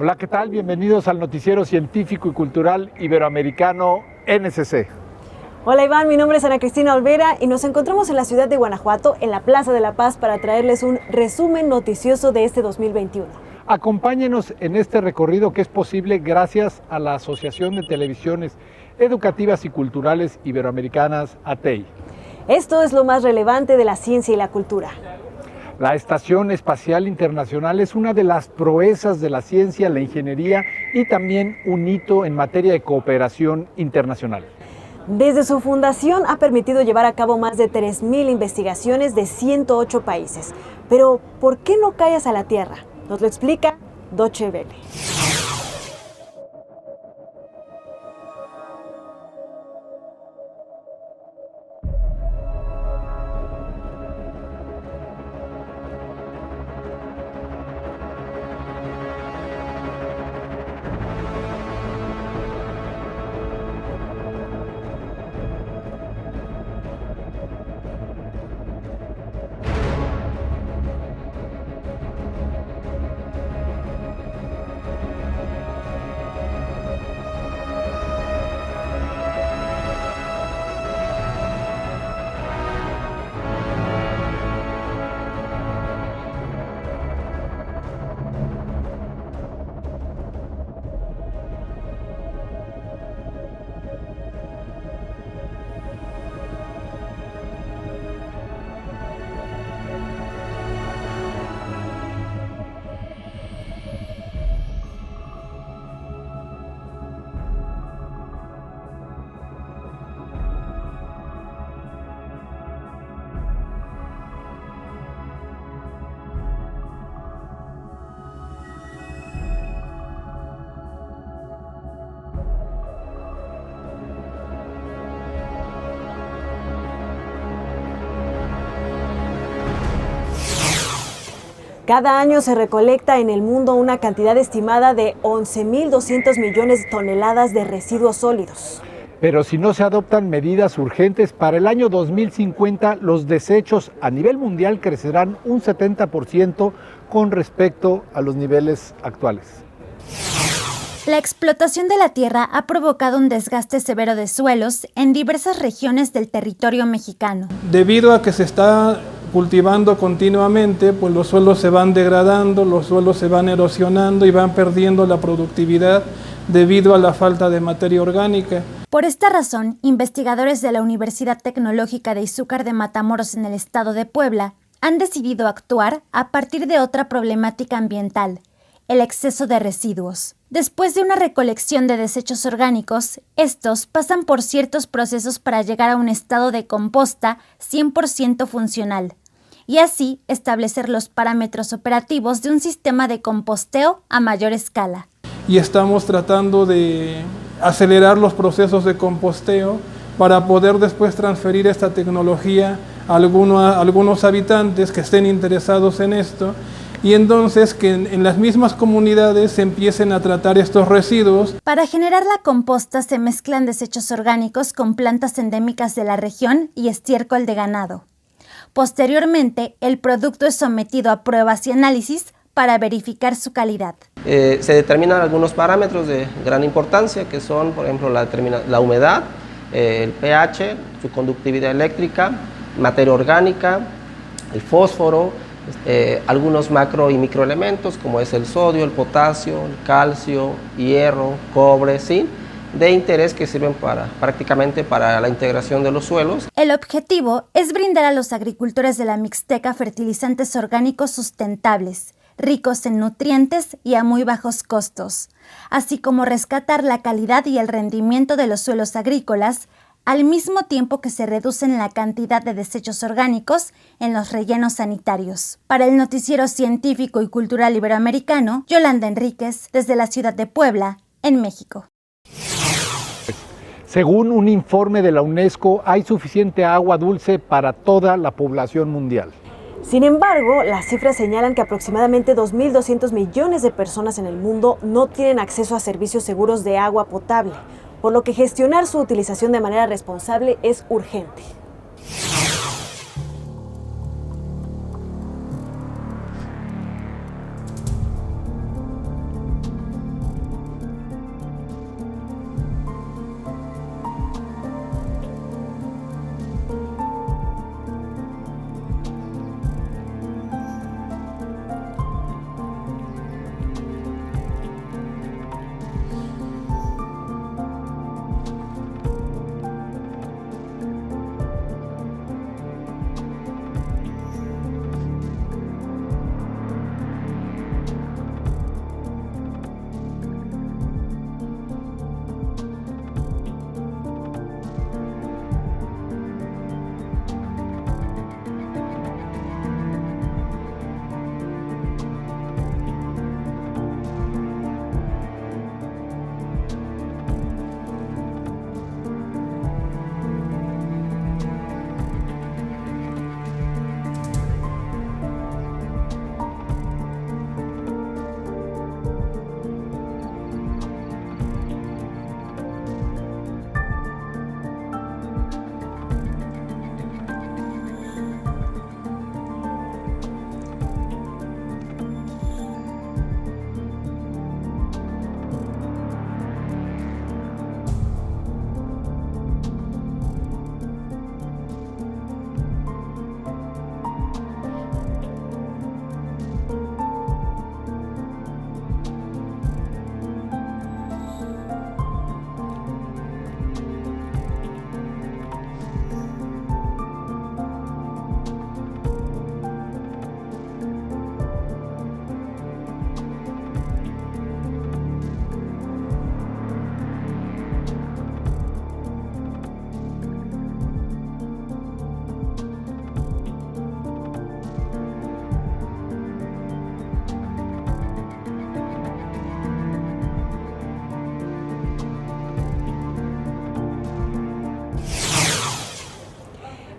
Hola, ¿qué tal? Bienvenidos al Noticiero Científico y Cultural Iberoamericano NSC. Hola Iván, mi nombre es Ana Cristina Olvera y nos encontramos en la ciudad de Guanajuato, en la Plaza de la Paz, para traerles un resumen noticioso de este 2021. Acompáñenos en este recorrido que es posible gracias a la Asociación de Televisiones Educativas y Culturales Iberoamericanas, ATEI. Esto es lo más relevante de la ciencia y la cultura. La Estación Espacial Internacional es una de las proezas de la ciencia, la ingeniería y también un hito en materia de cooperación internacional. Desde su fundación ha permitido llevar a cabo más de 3,000 investigaciones de 108 países. Pero, ¿por qué no cae hacia la Tierra? Nos lo explica Deutsche Welle. Cada año se recolecta en el mundo una cantidad estimada de 11.200 millones de toneladas de residuos sólidos. Pero si no se adoptan medidas urgentes, para el año 2050 los desechos a nivel mundial crecerán un 70% con respecto a los niveles actuales. La explotación de la tierra ha provocado un desgaste severo de suelos en diversas regiones del territorio mexicano. Debido a que se está cultivando continuamente, pues los suelos se van degradando, los suelos se van erosionando y van perdiendo la productividad debido a la falta de materia orgánica. Por esta razón, investigadores de la Universidad Tecnológica de Izúcar de Matamoros en el estado de Puebla han decidido actuar a partir de otra problemática ambiental: el exceso de residuos. Después de una recolección de desechos orgánicos, estos pasan por ciertos procesos para llegar a un estado de composta 100% funcional, y así establecer los parámetros operativos de un sistema de composteo a mayor escala. Y estamos tratando de acelerar los procesos de composteo para poder después transferir esta tecnología a algunos habitantes que estén interesados en esto, y entonces que en las mismas comunidades se empiecen a tratar estos residuos. Para generar la composta se mezclan desechos orgánicos con plantas endémicas de la región y estiércol de ganado. Posteriormente, el producto es sometido a pruebas y análisis para verificar su calidad. Se determinan algunos parámetros de gran importancia, que son, por ejemplo, la humedad, el pH, su conductividad eléctrica, materia orgánica, el fósforo, algunos macro y microelementos como es el sodio, el potasio, el calcio, hierro, cobre, zinc, de interés que sirven prácticamente para la integración de los suelos. El objetivo es brindar a los agricultores de la Mixteca fertilizantes orgánicos sustentables, ricos en nutrientes y a muy bajos costos, así como rescatar la calidad y el rendimiento de los suelos agrícolas, al mismo tiempo que se reducen la cantidad de desechos orgánicos en los rellenos sanitarios. Para el Noticiero Científico y Cultural Iberoamericano, Yolanda Enríquez, desde la ciudad de Puebla, en México. Según un informe de la UNESCO, hay suficiente agua dulce para toda la población mundial. Sin embargo, las cifras señalan que aproximadamente 2.200 millones de personas en el mundo no tienen acceso a servicios seguros de agua potable, por lo que gestionar su utilización de manera responsable es urgente.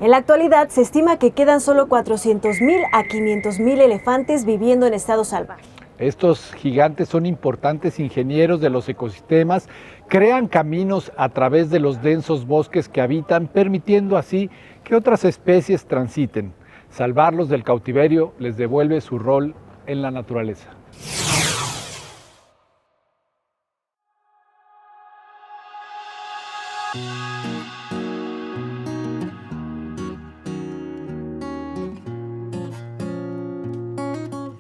En la actualidad se estima que quedan solo 400.000 a 500.000 elefantes viviendo en estado salvaje. Estos gigantes son importantes ingenieros de los ecosistemas, crean caminos a través de los densos bosques que habitan, permitiendo así que otras especies transiten. Salvarlos del cautiverio les devuelve su rol en la naturaleza.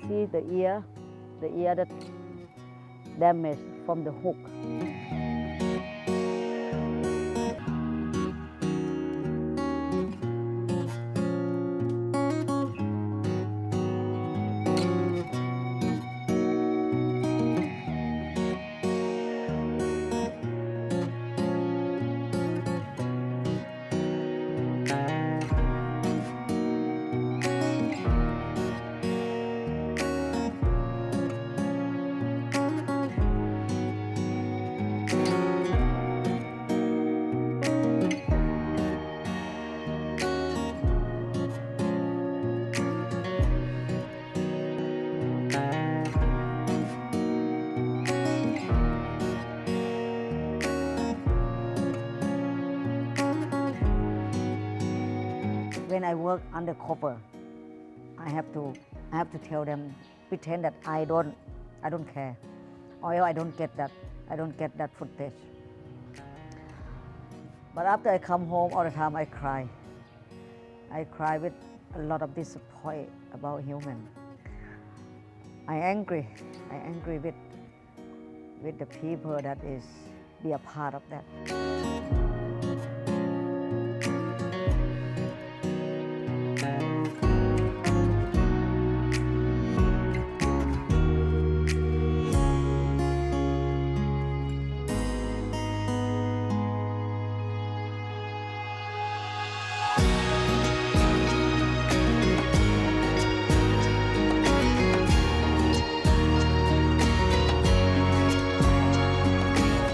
See the ear that damaged from the hook. When I work undercover, I have to tell them, pretend that I don't care, or else I don't get that footage. But after I come home, all the time I cry. I cry with a lot of disappointment about human. I angry with the people that is be a part of that.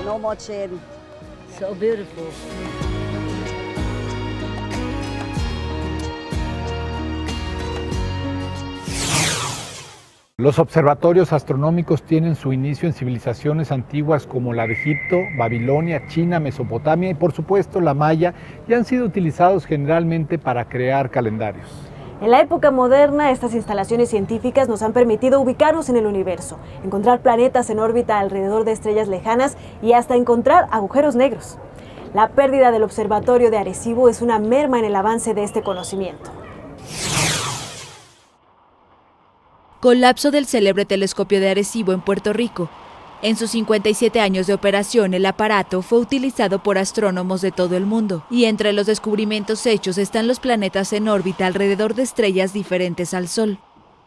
No more chain. So beautiful. Los observatorios astronómicos tienen su inicio en civilizaciones antiguas como la de Egipto, Babilonia, China, Mesopotamia y por supuesto la maya, y han sido utilizados generalmente para crear calendarios. En la época moderna, estas instalaciones científicas nos han permitido ubicarnos en el universo, encontrar planetas en órbita alrededor de estrellas lejanas y hasta encontrar agujeros negros. La pérdida del observatorio de Arecibo es una merma en el avance de este conocimiento. Colapso del célebre telescopio de Arecibo en Puerto Rico. En sus 57 años de operación, el aparato fue utilizado por astrónomos de todo el mundo, y entre los descubrimientos hechos están los planetas en órbita alrededor de estrellas diferentes al Sol.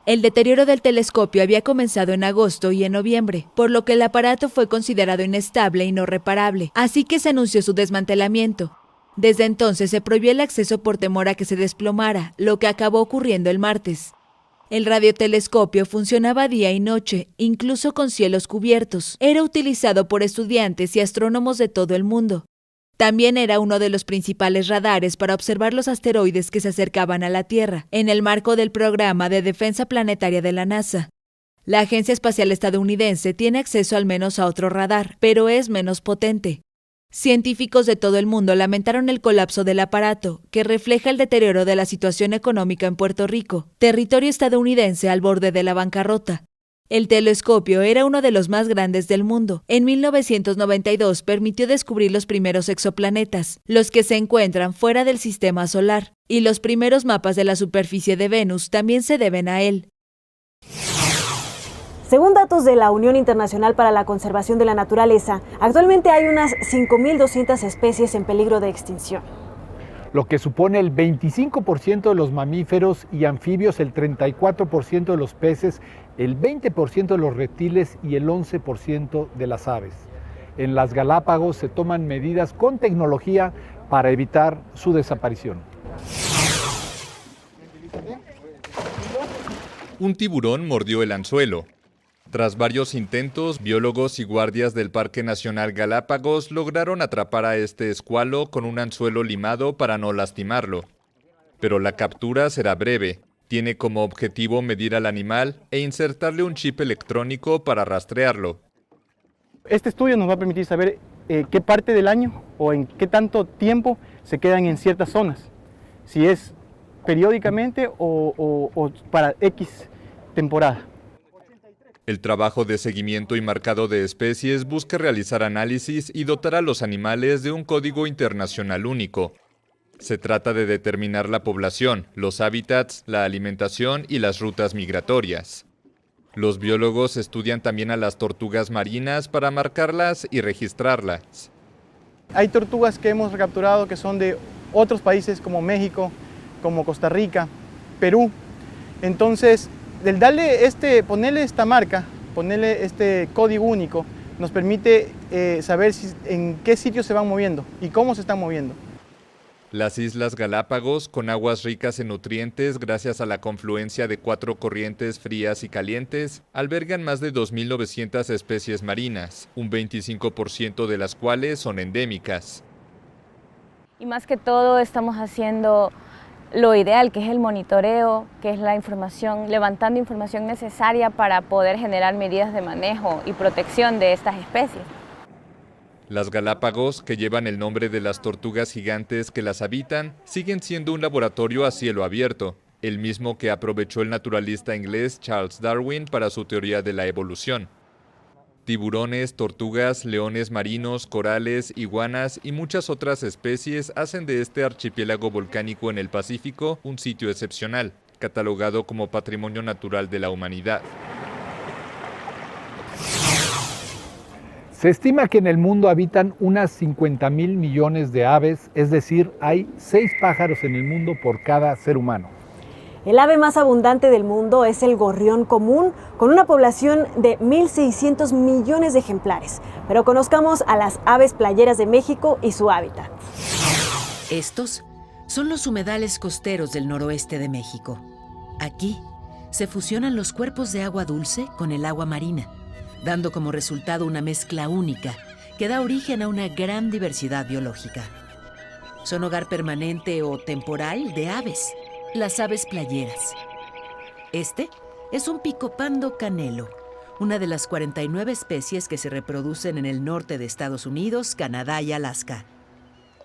El deterioro del telescopio había comenzado en agosto y en noviembre, por lo que el aparato fue considerado inestable y no reparable, así que se anunció su desmantelamiento. Desde entonces se prohibió el acceso por temor a que se desplomara, lo que acabó ocurriendo el martes. El radiotelescopio funcionaba día y noche, incluso con cielos cubiertos. Era utilizado por estudiantes y astrónomos de todo el mundo. También era uno de los principales radares para observar los asteroides que se acercaban a la Tierra, en el marco del programa de defensa planetaria de la NASA. La Agencia Espacial Estadounidense tiene acceso al menos a otro radar, pero es menos potente. Científicos de todo el mundo lamentaron el colapso del aparato, que refleja el deterioro de la situación económica en Puerto Rico, territorio estadounidense al borde de la bancarrota. El telescopio era uno de los más grandes del mundo. En 1992 permitió descubrir los primeros exoplanetas, los que se encuentran fuera del sistema solar, y los primeros mapas de la superficie de Venus también se deben a él. Según datos de la Unión Internacional para la Conservación de la Naturaleza, actualmente hay unas 5.200 especies en peligro de extinción. Lo que supone el 25% de los mamíferos y anfibios, el 34% de los peces, el 20% de los reptiles y el 11% de las aves. En las Galápagos se toman medidas con tecnología para evitar su desaparición. Un tiburón mordió el anzuelo. Tras varios intentos, biólogos y guardias del Parque Nacional Galápagos lograron atrapar a este escualo con un anzuelo limado para no lastimarlo. Pero la captura será breve. Tiene como objetivo medir al animal e insertarle un chip electrónico para rastrearlo. Este estudio nos va a permitir saber qué parte del año o en qué tanto tiempo se quedan en ciertas zonas. Si es periódicamente o para X temporada. El trabajo de seguimiento y marcado de especies busca realizar análisis y dotar a los animales de un código internacional único. Se trata de determinar la población, los hábitats, la alimentación y las rutas migratorias. Los biólogos estudian también a las tortugas marinas para marcarlas y registrarlas. Hay tortugas que hemos capturado que son de otros países como México, como Costa Rica, Perú. Entonces, ponerle esta marca, ponerle este código único, nos permite saber en qué sitios se van moviendo y cómo se están moviendo. Las Islas Galápagos, con aguas ricas en nutrientes gracias a la confluencia de 4 corrientes frías y calientes, albergan más de 2.900 especies marinas, un 25% de las cuales son endémicas. Y más que todo estamos haciendo lo ideal, que es el monitoreo, que es la información, levantando información necesaria para poder generar medidas de manejo y protección de estas especies. Las Galápagos, que llevan el nombre de las tortugas gigantes que las habitan, siguen siendo un laboratorio a cielo abierto, el mismo que aprovechó el naturalista inglés Charles Darwin para su teoría de la evolución. Tiburones, tortugas, leones marinos, corales, iguanas y muchas otras especies hacen de este archipiélago volcánico en el Pacífico un sitio excepcional, catalogado como Patrimonio Natural de la Humanidad. Se estima que en el mundo habitan unas 50,000 millones de aves, es decir, hay 6 pájaros en el mundo por cada ser humano. El ave más abundante del mundo es el gorrión común, con una población de 1.600 millones de ejemplares. Pero conozcamos a las aves playeras de México y su hábitat. Estos son los humedales costeros del noroeste de México. Aquí se fusionan los cuerpos de agua dulce con el agua marina, dando como resultado una mezcla única que da origen a una gran diversidad biológica. Son hogar permanente o temporal de aves, las aves playeras. Este es un picopando canelo, una de las 49 especies que se reproducen en el norte de Estados Unidos, Canadá y Alaska.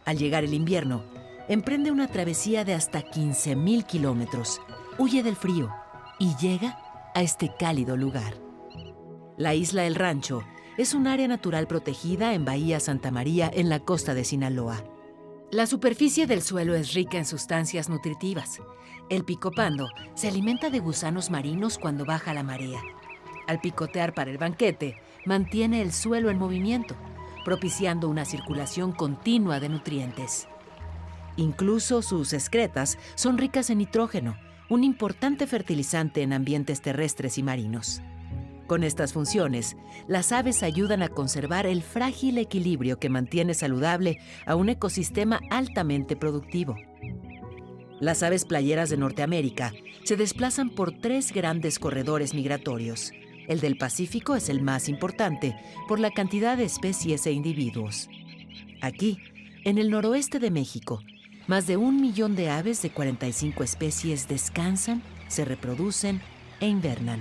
Al llegar el invierno, emprende una travesía de hasta 15,000 kilómetros, huye del frío y llega a este cálido lugar. La isla El Rancho es un área natural protegida en Bahía Santa María, en la costa de Sinaloa. La superficie del suelo es rica en sustancias nutritivas. El picopando se alimenta de gusanos marinos cuando baja la marea. Al picotear para el banquete, mantiene el suelo en movimiento, propiciando una circulación continua de nutrientes. Incluso sus excretas son ricas en nitrógeno, un importante fertilizante en ambientes terrestres y marinos. Con estas funciones, las aves ayudan a conservar el frágil equilibrio que mantiene saludable a un ecosistema altamente productivo. Las aves playeras de Norteamérica se desplazan por 3 grandes corredores migratorios. El del Pacífico es el más importante por la cantidad de especies e individuos. Aquí, en el noroeste de México, más de 1 millón de aves de 45 especies descansan, se reproducen e invernan.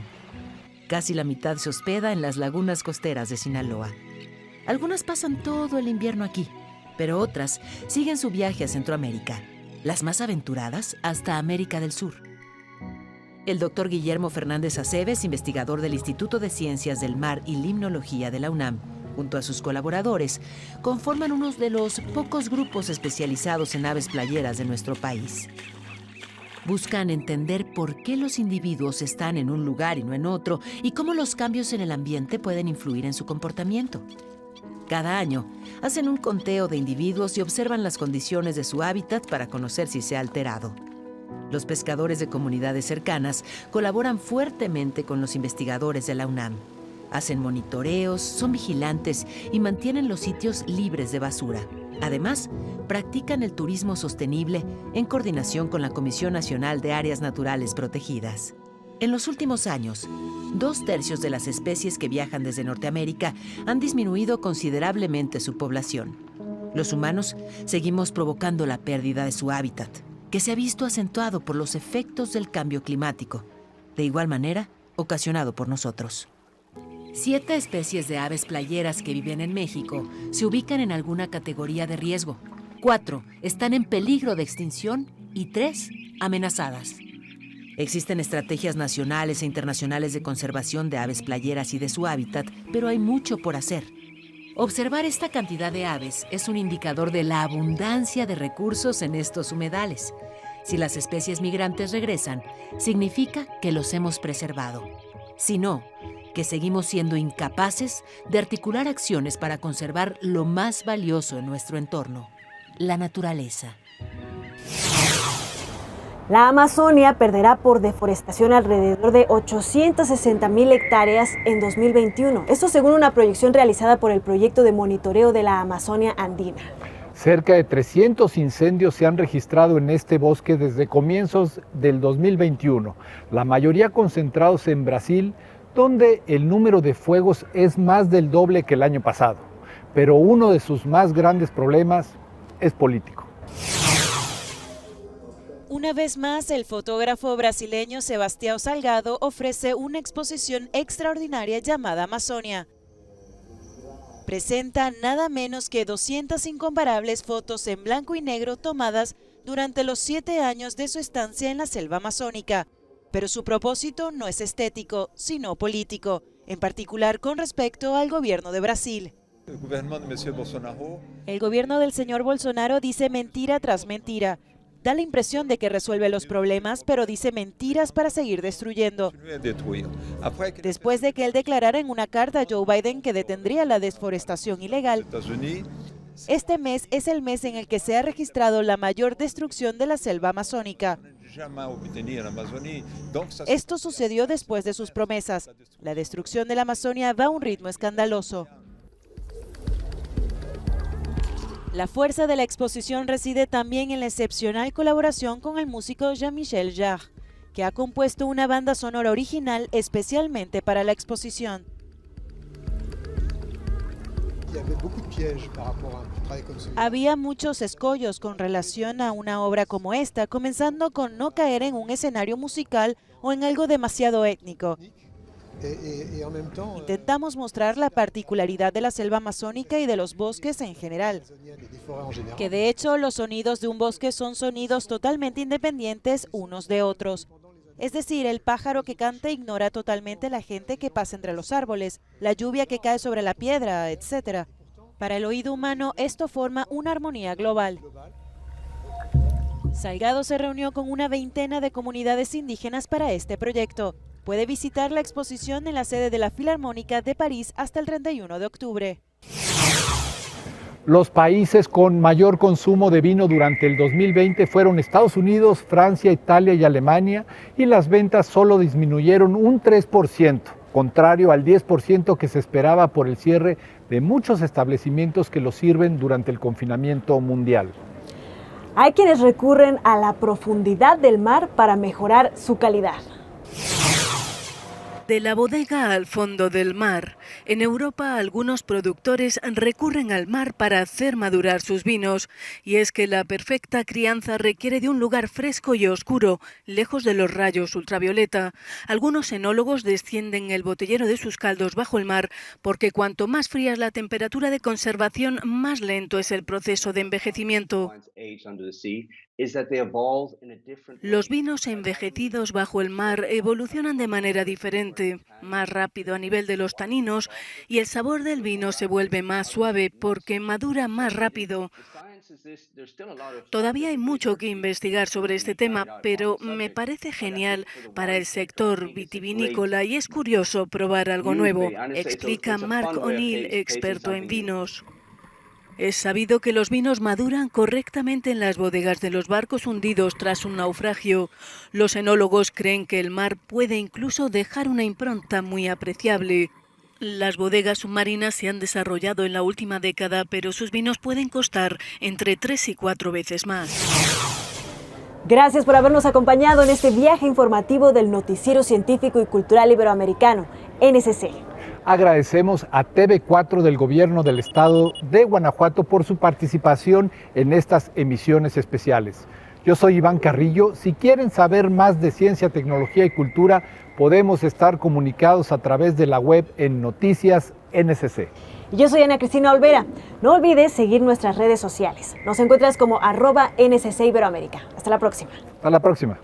Casi la mitad se hospeda en las lagunas costeras de Sinaloa. Algunas pasan todo el invierno aquí, pero otras siguen su viaje a Centroamérica, las más aventuradas hasta América del Sur. El doctor Guillermo Fernández Aceves, investigador del Instituto de Ciencias del Mar y Limnología de la UNAM, junto a sus colaboradores, conforman uno de los pocos grupos especializados en aves playeras de nuestro país. Buscan entender por qué los individuos están en un lugar y no en otro y cómo los cambios en el ambiente pueden influir en su comportamiento. Cada año hacen un conteo de individuos y observan las condiciones de su hábitat para conocer si se ha alterado. Los pescadores de comunidades cercanas colaboran fuertemente con los investigadores de la UNAM. Hacen monitoreos, son vigilantes y mantienen los sitios libres de basura. Además, practican el turismo sostenible en coordinación con la Comisión Nacional de Áreas Naturales Protegidas. En los últimos años, 2/3 de las especies que viajan desde Norteamérica han disminuido considerablemente su población. Los humanos seguimos provocando la pérdida de su hábitat. que se ha visto acentuado por los efectos del cambio climático, de igual manera ocasionado por nosotros. 7 especies de aves playeras que viven en México se ubican en alguna categoría de riesgo. 4 están en peligro de extinción y 3 amenazadas. Existen estrategias nacionales e internacionales de conservación de aves playeras y de su hábitat, pero hay mucho por hacer. Observar esta cantidad de aves es un indicador de la abundancia de recursos en estos humedales. Si las especies migrantes regresan, significa que los hemos preservado. Si no, que seguimos siendo incapaces de articular acciones para conservar lo más valioso en nuestro entorno, la naturaleza. La Amazonia perderá por deforestación alrededor de 860,000 hectáreas en 2021. Esto según una proyección realizada por el proyecto de monitoreo de la Amazonia andina. Cerca de 300 incendios se han registrado en este bosque desde comienzos del 2021, la mayoría concentrados en Brasil, donde el número de fuegos es más del doble que el año pasado. Pero uno de sus más grandes problemas es político. Una vez más, el fotógrafo brasileño Sebastião Salgado ofrece una exposición extraordinaria llamada Amazonia. Presenta nada menos que 200 incomparables fotos en blanco y negro tomadas durante los 7 años de su estancia en la selva amazónica. Pero su propósito no es estético, sino político, en particular con respecto al gobierno de Brasil. El gobierno del señor Bolsonaro dice mentira tras mentira. Da la impresión de que resuelve los problemas, pero dice mentiras para seguir destruyendo. Después de que él declarara en una carta a Joe Biden que detendría la deforestación ilegal, este mes es el mes en el que se ha registrado la mayor destrucción de la selva amazónica. Esto sucedió después de sus promesas. La destrucción de la Amazonia va a un ritmo escandaloso. La fuerza de la exposición reside también en la excepcional colaboración con el músico Jean-Michel Jarre, que ha compuesto una banda sonora original especialmente para la exposición. Había muchos escollos con relación a una obra como esta, comenzando con no caer en un escenario musical o en algo demasiado étnico. Intentamos mostrar la particularidad de la selva amazónica y de los bosques en general, que de hecho los sonidos de un bosque son sonidos totalmente independientes unos de otros. Es decir, el pájaro que canta ignora totalmente la gente que pasa entre los árboles, la lluvia que cae sobre la piedra, etc. Para el oído humano esto forma una armonía global. Salgado se reunió con una veintena de comunidades indígenas para este proyecto. Puede visitar la exposición en la sede de la Filarmónica de París hasta el 31 de octubre. Los países con mayor consumo de vino durante el 2020 fueron Estados Unidos, Francia, Italia y Alemania, y las ventas solo disminuyeron un 3%, contrario al 10% que se esperaba por el cierre de muchos establecimientos que los sirven durante el confinamiento mundial. Hay quienes recurren a la profundidad del mar para mejorar su calidad. De la bodega al fondo del mar, en Europa algunos productores recurren al mar para hacer madurar sus vinos, y es que la perfecta crianza requiere de un lugar fresco y oscuro, lejos de los rayos ultravioleta. Algunos enólogos descienden el botellero de sus caldos bajo el mar porque cuanto más fría es la temperatura de conservación, más lento es el proceso de envejecimiento. Los vinos envejecidos bajo el mar evolucionan de manera diferente, más rápido a nivel de los taninos, y el sabor del vino se vuelve más suave porque madura más rápido. Todavía hay mucho que investigar sobre este tema, pero me parece genial para el sector vitivinícola y es curioso probar algo nuevo, explica Mark O'Neill, experto en vinos. Es sabido que los vinos maduran correctamente en las bodegas de los barcos hundidos tras un naufragio. Los enólogos creen que el mar puede incluso dejar una impronta muy apreciable. Las bodegas submarinas se han desarrollado en la última década, pero sus vinos pueden costar entre 3 y 4 veces más. Gracias por habernos acompañado en este viaje informativo del Noticiero Científico y Cultural Iberoamericano, NSC. Agradecemos a TV4 del Gobierno del Estado de Guanajuato por su participación en estas emisiones especiales. Yo soy Iván Carrillo. Si quieren saber más de ciencia, tecnología y cultura, podemos estar comunicados a través de la web en Noticias NSC. Yo soy Ana Cristina Olvera. No olvides seguir nuestras redes sociales. Nos encuentras como @NSC Iberoamérica. Hasta la próxima. Hasta la próxima.